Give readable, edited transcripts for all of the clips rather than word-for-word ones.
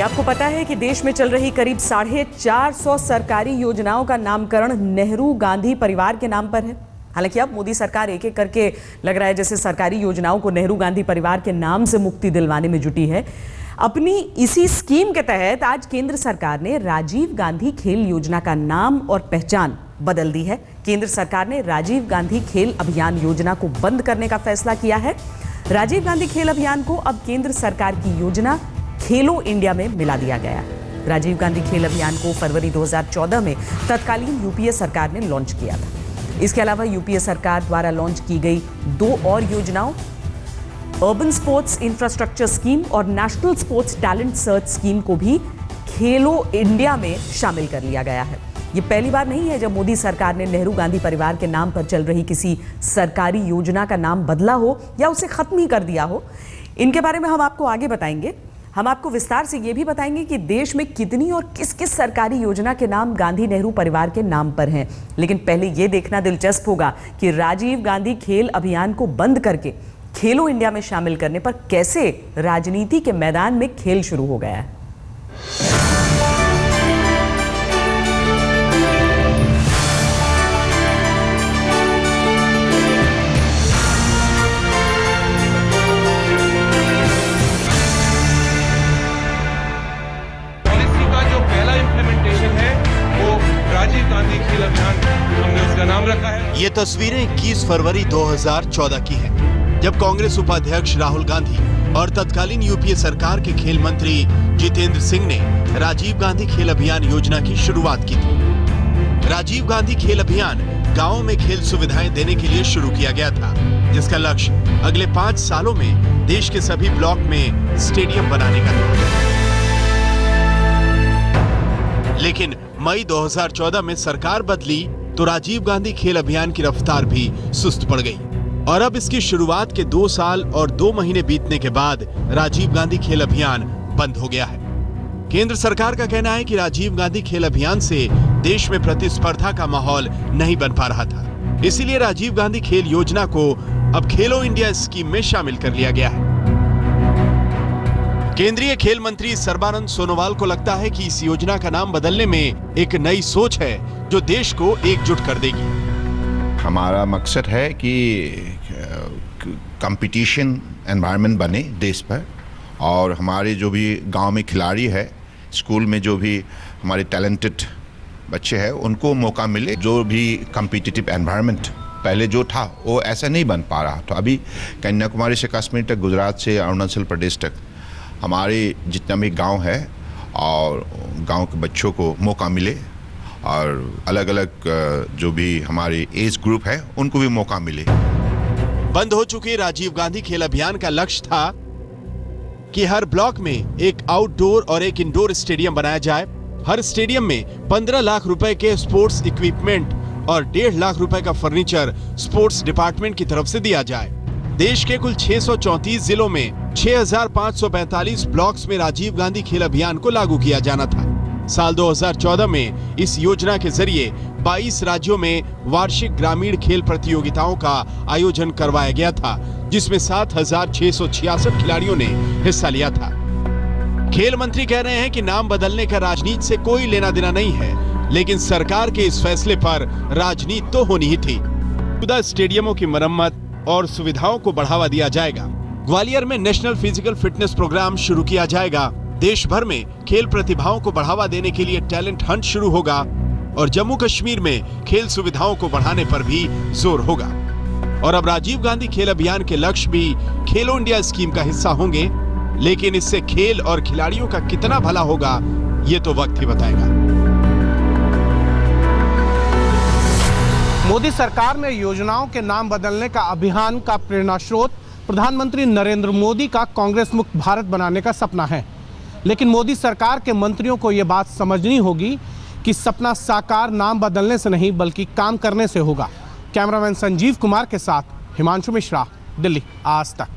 क्या आपको पता है कि देश में चल रही करीब 450 सरकारी योजनाओं का नामकरण नेहरू गांधी परिवार के नाम पर है। हालांकि अब मोदी सरकार एक एक करके लग रहा है जैसे सरकारी योजनाओं को नेहरू गांधी परिवार के नाम से मुक्ति दिलवाने में जुटी है। अपनी इसी स्कीम के तहत आज केंद्र सरकार ने राजीव गांधी खेल योजना का नाम और पहचान बदल दी है। केंद्र सरकार ने राजीव गांधी खेल अभियान योजना को बंद करने का फैसला किया है। राजीव गांधी खेल अभियान को अब केंद्र सरकार की योजना खेलो इंडिया में मिला दिया गया। राजीव गांधी खेल अभियान को फरवरी 2014 में तत्कालीन यूपीए सरकार ने लॉन्च किया था। इसके अलावा यूपीए सरकार द्वारा लॉन्च की गई 2 और योजनाओं अर्बन स्पोर्ट्स इंफ्रास्ट्रक्चर स्कीम और national sports talent search scheme को भी खेलो इंडिया में शामिल कर लिया गया है। ये पहली बार नहीं है जब मोदी सरकार ने नेहरू गांधी परिवार के नाम पर चल रही किसी सरकारी योजना का नाम बदला हो या उसे खत्म ही कर दिया हो। इनके बारे में हम आपको आगे बताएंगे। हम आपको विस्तार से ये भी बताएंगे कि देश में कितनी और किस किस सरकारी योजना के नाम गांधी नेहरू परिवार के नाम पर हैं। लेकिन पहले ये देखना दिलचस्प होगा कि राजीव गांधी खेल अभियान को बंद करके खेलो इंडिया में शामिल करने पर कैसे राजनीति के मैदान में खेल शुरू हो गया है। ये तस्वीरें 21 फरवरी 2014 की हैं, जब कांग्रेस उपाध्यक्ष राहुल गांधी और तत्कालीन यूपीए सरकार के खेल मंत्री जितेंद्र सिंह ने राजीव गांधी खेल अभियान योजना की शुरुआत की थी। राजीव गांधी खेल अभियान गांवों में खेल सुविधाएं देने के लिए शुरू किया गया था, जिसका लक्ष्य अगले 5 सालों में देश के सभी ब्लॉक में स्टेडियम बनाने का था। लेकिन मई 2014 में सरकार बदली तो राजीव गांधी खेल अभियान की रफ्तार भी सुस्त पड़ गई और अब इसकी शुरुआत के 2 साल और 2 महीने बीतने के बाद राजीव गांधी खेल अभियान बंद हो गया है। केंद्र सरकार का कहना है कि राजीव गांधी खेल अभियान से देश में प्रतिस्पर्धा का माहौल नहीं बन पा रहा था, इसीलिए राजीव गांधी खेल योजना को अब खेलो इंडिया स्कीम में शामिल कर लिया गया है। केंद्रीय खेल मंत्री सर्बानंद सोनोवाल को लगता है कि इस योजना का नाम बदलने में एक नई सोच है जो देश को एकजुट कर देगी। हमारा मकसद है कि कंपटीशन एनवायरनमेंट बने देश पर और हमारे जो भी गांव में खिलाड़ी है, स्कूल में जो भी हमारे टैलेंटेड बच्चे हैं उनको मौका मिले। जो भी कम्पिटिटिव एनवायरनमेंट पहले जो था वो ऐसा नहीं बन पा रहा। तो अभी कन्याकुमारी से कश्मीर तक, गुजरात से अरुणाचल प्रदेश तक हमारे जितना भी गांव है और गांव के बच्चों को मौका मिले और अलग अलग जो भी हमारे एज ग्रुप है उनको भी मौका मिले। बंद हो चुके राजीव गांधी खेल अभियान का लक्ष्य था कि हर ब्लॉक में एक आउटडोर और एक इंडोर स्टेडियम बनाया जाए। हर स्टेडियम में 15 लाख रुपए के स्पोर्ट्स इक्विपमेंट और 1.5 लाख रुपए का फर्नीचर स्पोर्ट्स डिपार्टमेंट की तरफ से दिया जाए। देश के कुल 634 जिलों में 6545 ब्लॉक्स में राजीव गांधी खेल अभियान को लागू किया जाना था। साल 2014 में इस योजना के जरिए 22 राज्यों में वार्षिक ग्रामीण खेल प्रतियोगिताओं का आयोजन करवाया गया था, जिसमें 7666 खिलाड़ियों ने हिस्सा लिया था। खेल मंत्री कह रहे हैं कि नाम बदलने का राजनीति से कोई लेना देना नहीं है, लेकिन सरकार के इस फैसले पर राजनीति तो होनी ही थी। मौजूदा स्टेडियमों की मरम्मत और सुविधाओं को बढ़ावा दिया जाएगा। ग्वालियर में नेशनल फिजिकल फिटनेस प्रोग्राम शुरू किया जाएगा। देश भर में खेल प्रतिभाओं को बढ़ावा देने के लिए टैलेंट हंट शुरू होगा और जम्मू कश्मीर में खेल सुविधाओं को बढ़ाने पर भी जोर होगा। और अब राजीव गांधी खेल अभियान के लक्ष्य भी खेलो इंडिया स्कीम का हिस्सा होंगे, लेकिन इससे खेल और खिलाड़ियों का कितना भला होगा ये तो वक्त ही बताएगा। मोदी सरकार में योजनाओं के नाम बदलने का अभियान का प्रेरणा स्रोत प्रधानमंत्री नरेंद्र मोदी का कांग्रेस मुक्त भारत बनाने का सपना है। लेकिन मोदी सरकार के मंत्रियों को यह बात समझनी होगी कि सपना साकार नाम बदलने से नहीं बल्कि काम करने से होगा। कैमरामैन संजीव कुमार के साथ हिमांशु मिश्रा, दिल्ली, आज तक।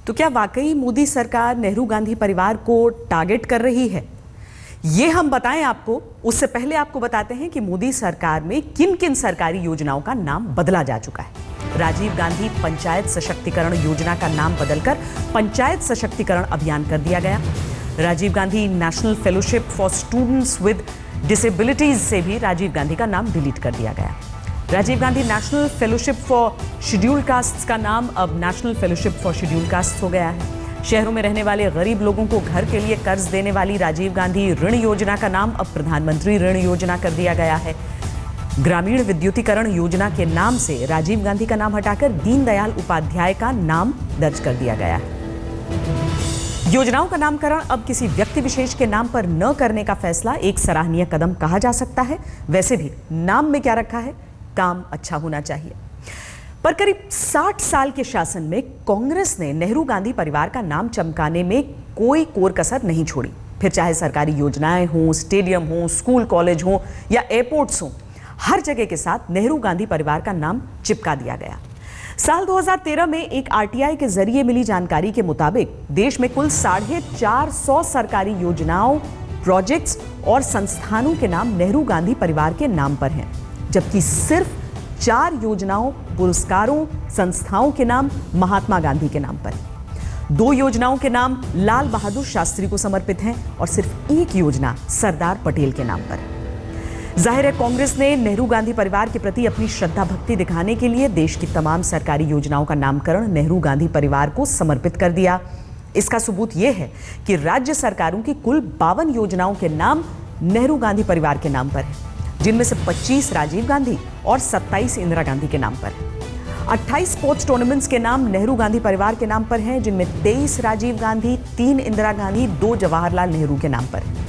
तो क्या वाकई मोदी सरकार नेहरू गांधी परिवार को टारगेट कर रही है? ये हम बताएं आपको, उससे पहले आपको बताते हैं कि मोदी सरकार में किन किन सरकारी योजनाओं का नाम बदला जा चुका है। राजीव गांधी पंचायत सशक्तिकरण योजना का नाम बदलकर पंचायत सशक्तिकरण अभियान कर दिया गया। Rajiv Gandhi national fellowship for students with disabilities से भी राजीव गांधी का नाम डिलीट कर दिया गया। Rajiv Gandhi national fellowship for scheduled castes का नाम अब national fellowship for scheduled castes हो गया है। शहरों में रहने वाले गरीब लोगों को घर के लिए कर्ज देने वाली राजीव गांधी ऋण योजना का नाम अब प्रधानमंत्री ऋण योजना कर दिया गया है। ग्रामीण विद्युतीकरण योजना के नाम से राजीव गांधी का नाम हटाकर दीनदयाल उपाध्याय का नाम दर्ज कर दिया गया है। योजनाओं का नामकरण अब किसी व्यक्ति विशेष के नाम पर न करने का फैसला एक सराहनीय कदम कहा जा सकता है। वैसे भी नाम में क्या रखा है, काम अच्छा होना चाहिए। पर करीब 60 साल के शासन में कांग्रेस ने नेहरू गांधी परिवार का नाम चमकाने में कोई कोर कसर नहीं छोड़ी। फिर चाहे सरकारी योजनाएं हों, स्टेडियम हो, स्कूल कॉलेज हो या एयरपोर्ट्स हो, हर जगह के साथ नेहरू गांधी परिवार का नाम चिपका दिया गया। साल 2013 में एक आरटीआई के जरिए मिली जानकारी के मुताबिक देश में कुल 450 सरकारी योजनाओं, प्रोजेक्ट्स और संस्थानों के नाम नेहरू गांधी परिवार के नाम पर हैं, जबकि सिर्फ 4 योजनाओं, पुरस्कारों, संस्थाओं के नाम महात्मा गांधी के नाम पर हैं। 2 योजनाओं के नाम लाल बहादुर शास्त्री को समर्पित हैं और सिर्फ 1 योजना सरदार पटेल के नाम पर है। जाहिर है कांग्रेस ने नेहरू गांधी परिवार के प्रति अपनी श्रद्धा भक्ति दिखाने के लिए देश की तमाम सरकारी योजनाओं का नामकरण नेहरू गांधी परिवार को समर्पित कर दिया। इसका सबूत यह है कि राज्य सरकारों की कुल 52 योजनाओं के नाम नेहरू गांधी परिवार के नाम पर है, जिनमें से 25 राजीव गांधी और 27 इंदिरा गांधी के नाम पर है। 28 स्पोर्ट्स टूर्नामेंट्स के नाम नेहरू गांधी परिवार के नाम पर हैं, जिनमें 23 राजीव गांधी, 3 इंदिरा गांधी, 2 जवाहरलाल नेहरू के नाम पर है।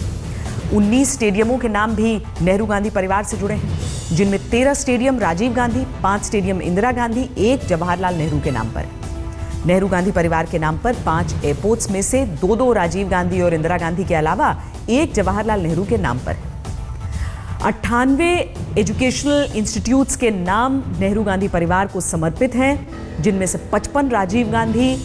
19 स्टेडियमों के नाम भी नेहरू गांधी परिवार से जुड़े हैं, जिनमें 13 स्टेडियम राजीव गांधी, 5 स्टेडियम इंदिरा गांधी, 1 जवाहरलाल नेहरू के नाम पर है। नेहरू गांधी परिवार के नाम पर 5 एयरपोर्ट्स में से 2 राजीव गांधी और इंदिरा गांधी के अलावा 1 जवाहरलाल नेहरू के नाम पर है। 98 एजुकेशनल इंस्टीट्यूट्स के नाम नेहरू गांधी परिवार को समर्पित हैं, जिनमें से 55 राजीव गांधी,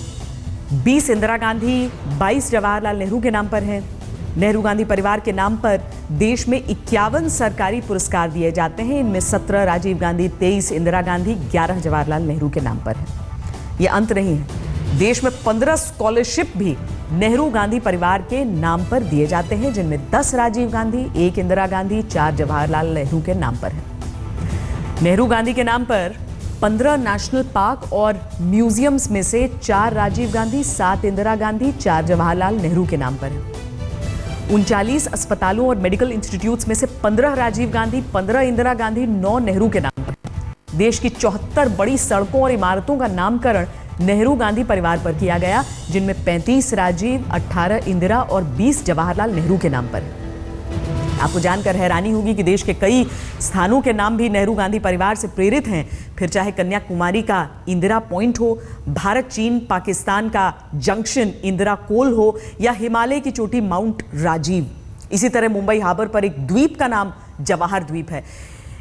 20 इंदिरा गांधी, 22 जवाहरलाल नेहरू के नाम पर हैं। नेहरू गांधी परिवार के नाम पर देश में 51 सरकारी पुरस्कार दिए जाते हैं। इनमें 17 राजीव गांधी, 23 इंदिरा गांधी, 11 जवाहरलाल नेहरू के नाम पर है। यह अंत नहीं है, देश में 15 स्कॉलरशिप भी नेहरू गांधी परिवार के नाम पर दिए जाते हैं, जिनमें 10 राजीव गांधी, 1 इंदिरा गांधी, 4 जवाहरलाल नेहरू के नाम पर है। नेहरू गांधी के नाम पर 15 नेशनल पार्क और म्यूजियम्स में से 4 राजीव गांधी, 7 इंदिरा गांधी, 4 जवाहरलाल नेहरू के नाम पर है। 39 अस्पतालों और मेडिकल इंस्टीट्यूट्स में से 15 राजीव गांधी, 15 इंदिरा गांधी, 9 नेहरू के नाम पर। देश की 74 बड़ी सड़कों और इमारतों का नामकरण नेहरू गांधी परिवार पर किया गया, जिनमें 35 राजीव, 18 इंदिरा और 20 जवाहरलाल नेहरू के नाम पर है। आपको जानकर हैरानी होगी कि देश के कई स्थानों के नाम भी नेहरू गांधी परिवार से प्रेरित हैं। फिर चाहे कन्याकुमारी का इंदिरा पॉइंट हो, भारत चीन पाकिस्तान का जंक्शन इंदिरा कोल हो या हिमालय की चोटी माउंट राजीव। इसी तरह मुंबई हार्बर पर एक द्वीप का नाम जवाहर द्वीप है।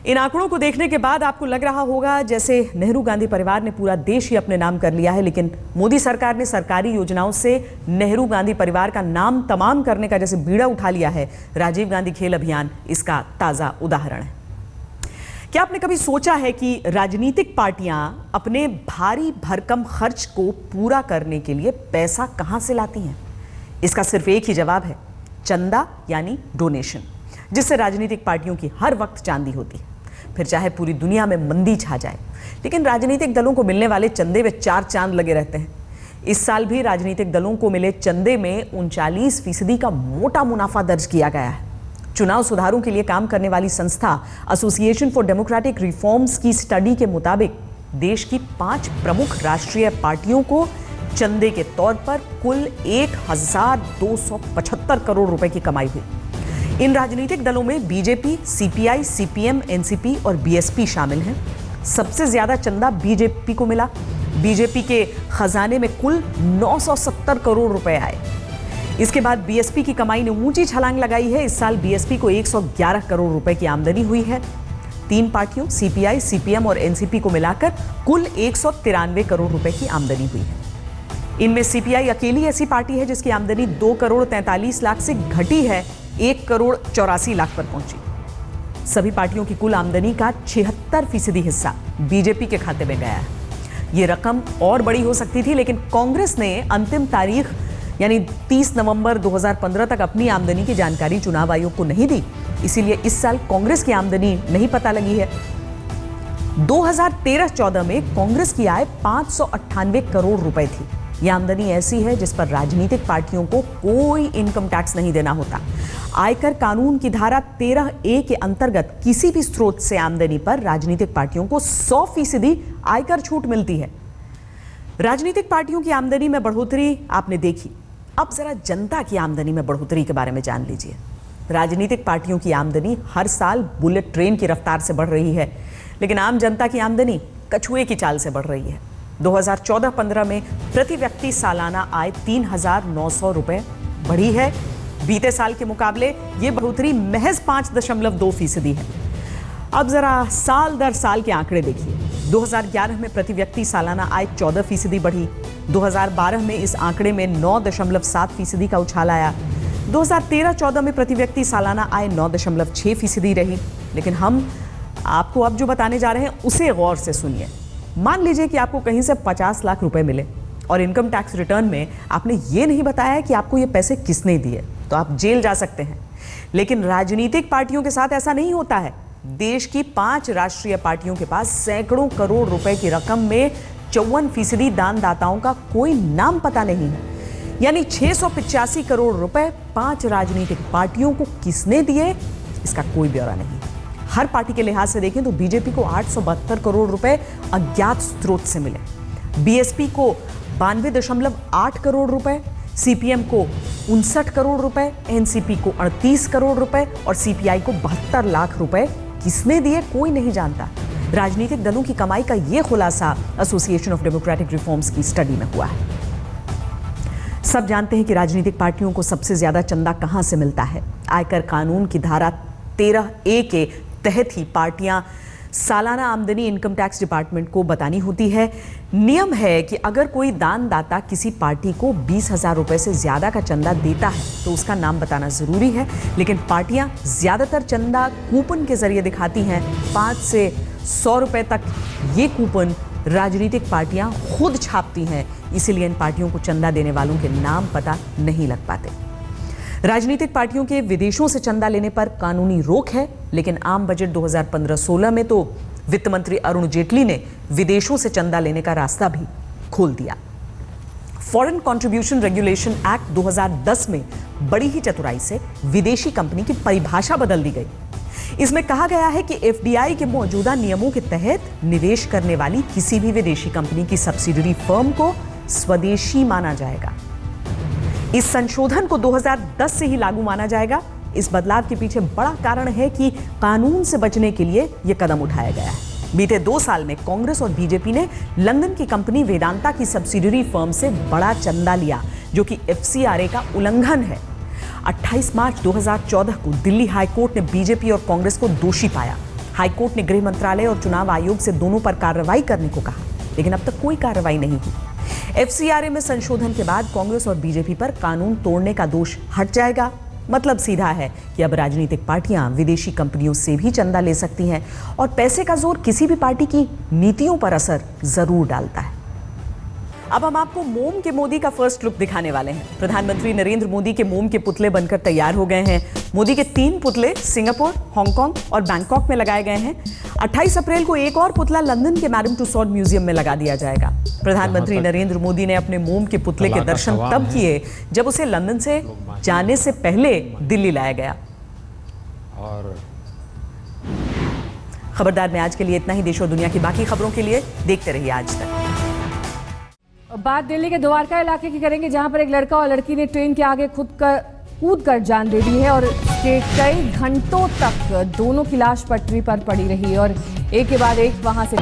इन आंकड़ों को देखने के बाद आपको लग रहा होगा जैसे नेहरू गांधी परिवार ने पूरा देश ही अपने नाम कर लिया है, लेकिन मोदी सरकार ने सरकारी योजनाओं से नेहरू गांधी परिवार का नाम तमाम करने का जैसे बीड़ा उठा लिया है। राजीव गांधी खेल अभियान इसका ताज़ा उदाहरण है। क्या आपने कभी सोचा है कि राजनीतिक पार्टियां अपने भारी भरकम खर्च को पूरा करने के लिए पैसा कहां से लाती हैं? इसका सिर्फ एक ही जवाब है, चंदा यानी डोनेशन, जिससे राजनीतिक पार्टियों की हर वक्त चांदी होती है। फिर चाहे पूरी दुनिया में मंदी छा जाए, लेकिन राजनीतिक दलों को मिलने वाले चंदे में 4 चांद लगे रहते हैं। इस साल भी राजनीतिक दलों को मिले चंदे में 39% का मोटा मुनाफा दर्ज किया गया है। चुनाव सुधारों के लिए काम करने वाली संस्था एसोसिएशन फॉर डेमोक्रेटिक रिफॉर्म्स की स्टडी के मुताबिक देश की 5 प्रमुख राष्ट्रीय पार्टियों को चंदे के तौर पर कुल 1275 करोड़ रुपए की कमाई हुई। इन राजनीतिक दलों में बीजेपी, सीपीआई, सीपीएम, एनसीपी और बीएसपी शामिल हैं। सबसे ज्यादा चंदा बीजेपी को मिला। बीजेपी के खजाने में कुल 970 करोड़ रुपए आए। इसके बाद बीएसपी की कमाई ने ऊंची छलांग लगाई है। इस साल बीएसपी को 111 करोड़ रुपए की आमदनी हुई है। 3 पार्टियों सीपीआई, सीपीएम और एनसीपी को मिलाकर कुल 193 करोड़ रुपए की आमदनी हुई है। इनमें सीपीआई अकेली ऐसी पार्टी है जिसकी आमदनी 2 करोड़ 43 लाख से घटी है 1 करोड़ 84 लाख पर पहुंची। सभी पार्टियों की कुल आमदनी का 76% हिस्सा बीजेपी के खाते में गया है। ये रकम और बड़ी हो सकती थी, लेकिन कांग्रेस ने अंतिम तारीख यानी 30 नवंबर 2015 तक अपनी आमदनी की जानकारी चुनाव आयोग को नहीं दी, इसीलिए इस साल कांग्रेस की आमदनी नहीं पता लगी है। 2013-14 में कांग्रेस की आय 598 करोड़ रुपए थी। यह आमदनी ऐसी है जिस पर राजनीतिक पार्टियों को कोई इनकम टैक्स नहीं देना होता। आयकर कानून की धारा 13A के अंतर्गत किसी भी स्रोत से आमदनी पर राजनीतिक पार्टियों को 100% आयकर छूट मिलती है। राजनीतिक पार्टियों की आमदनी में बढ़ोतरी आपने देखी, अब जरा जनता की आमदनी में बढ़ोतरी के बारे में जान लीजिए। राजनीतिक पार्टियों की आमदनी हर साल बुलेट ट्रेन की रफ्तार से बढ़ रही है, लेकिन आम जनता की आमदनी कछुए की चाल से बढ़ रही है। 2014-15 में प्रति व्यक्ति सालाना आय 3,900 रुपए बढ़ी है। बीते साल के मुकाबले ये बढ़ोतरी महज 5.2% है। अब जरा साल दर साल के आंकड़े देखिए। 2011 में प्रति व्यक्ति सालाना आय 14% बढ़ी। 2012 में इस आंकड़े में 9.7% का उछाल आया। 2013-14 में प्रति व्यक्ति सालाना आय 9.6% रही। लेकिन हम आपको अब जो बताने जा रहे हैं उसे गौर से सुनिए। मान लीजिए कि आपको कहीं से 50 लाख रुपए मिले और इनकम टैक्स रिटर्न में आपने ये नहीं बताया कि आपको ये पैसे किसने दिए, तो आप जेल जा सकते हैं। लेकिन राजनीतिक पार्टियों के साथ ऐसा नहीं होता है। देश की 5 राष्ट्रीय पार्टियों के पास सैकड़ों करोड़ रुपए की रकम में 54% दानदाताओं का कोई नाम पता नहीं है। यानी 685 करोड़ रुपए 5 राजनीतिक पार्टियों को किसने दिए, इसका कोई ब्यौरा नहीं। हर पार्टी के लिहाज से देखें तो बीजेपी को 872 करोड़ रुपए अज्ञात स्रोत से मिले, बीएसपी को 92.8 करोड़ रुपए, सीपीएम को 59 करोड़ रुपए, एनसीपी को 38 करोड़ रुपए और सीपीआई को 72 लाख रुपए किसने दिए कोई नहीं जानता। राजनीतिक दलों की कमाई का यह खुलासा एसोसिएशन ऑफ डेमोक्रेटिक रिफॉर्म्स की स्टडी में हुआ है। सब जानते हैं कि राजनीतिक पार्टियों को सबसे ज्यादा चंदा कहां से मिलता है। आयकर कानून की धारा 13A के तहत ही पार्टियां सालाना आमदनी इनकम टैक्स डिपार्टमेंट को बतानी होती है। नियम है कि अगर कोई दानदाता किसी पार्टी को 20,000 रुपए से ज्यादा का चंदा देता है तो उसका नाम बताना जरूरी है। लेकिन पार्टियां ज्यादातर चंदा कूपन के जरिए दिखाती हैं। 5 से 100 रुपए तक ये कूपन राजनीतिक पार्टियां खुद छापती हैं, इसीलिए इन पार्टियों को चंदा देने वालों के नाम पता नहीं लग पाते। राजनीतिक पार्टियों के विदेशों से चंदा लेने पर कानूनी रोक है, लेकिन आम बजट 2015-16 में तो वित्त मंत्री अरुण जेटली ने विदेशों से चंदा लेने का रास्ता भी खोल दिया। फॉरेन कंट्रीब्यूशन रेगुलेशन एक्ट 2010 में बड़ी ही चतुराई से विदेशी कंपनी की परिभाषा बदल दी गई। इसमें कहा गया है कि एफडीआई के मौजूदा नियमों के तहत निवेश करने वाली किसी भी विदेशी कंपनी की सब्सिडियरी फर्म को स्वदेशी माना जाएगा। इस संशोधन को 2010 से ही लागू माना जाएगा। इस बदलाव के पीछे बड़ा कारण है कि कानून से बचने के लिए यह कदम उठाया गया है। बीते 2 साल में कांग्रेस और बीजेपी ने लंदन की कंपनी वेदांता की सब्सिडियरी फर्म से बड़ा चंदा लिया, जो कि एफसीआरए का उल्लंघन है। 28 मार्च 2014 को दिल्ली हाईकोर्ट ने बीजेपी और कांग्रेस को दोषी पाया। हाईकोर्ट ने गृह मंत्रालय और चुनाव आयोग से दोनों पर कार्रवाई करने को कहा, लेकिन अब तक कोई कार्रवाई नहीं हुई। एफसीआरए में संशोधन के बाद कांग्रेस और बीजेपी पर कानून तोड़ने का दोष हट जाएगा। मतलब सीधा है कि अब राजनीतिक पार्टियां विदेशी कंपनियों से भी चंदा ले सकती हैं और पैसे का जोर किसी भी पार्टी की नीतियों पर असर जरूर डालता है। अब हम आपको मोम के मोदी का फर्स्ट लुक दिखाने वाले हैं। प्रधानमंत्री नरेंद्र मोदी के मोम के पुतले बनकर तैयार हो गए हैं। मोदी के 3 पुतले सिंगापुर, हांगकांग और बैंकॉक में लगाए गए हैं। 28 अप्रैल को एक और पुतला लंदन के मैडम टुसॉड म्यूजियम में लगा दिया जाएगा। प्रधानमंत्री नरेंद्र मोदी ने अपने मोम के पुतले के दर्शन तब किए जब उसे लंदन से जाने से पहले दिल्ली लाया गया। और खबरदार में आज के लिए इतना ही। देश और दुनिया की बाकी खबरों के लिए देखते रहिए आज तक। बात दिल्ली के द्वारका इलाके की करेंगे, जहां पर एक लड़का और लड़की ने ट्रेन के आगे कूद कर जान दे दी है और कई घंटों तक दोनों की लाश पटरी पर पड़ी रही और एक के बाद एक वहां से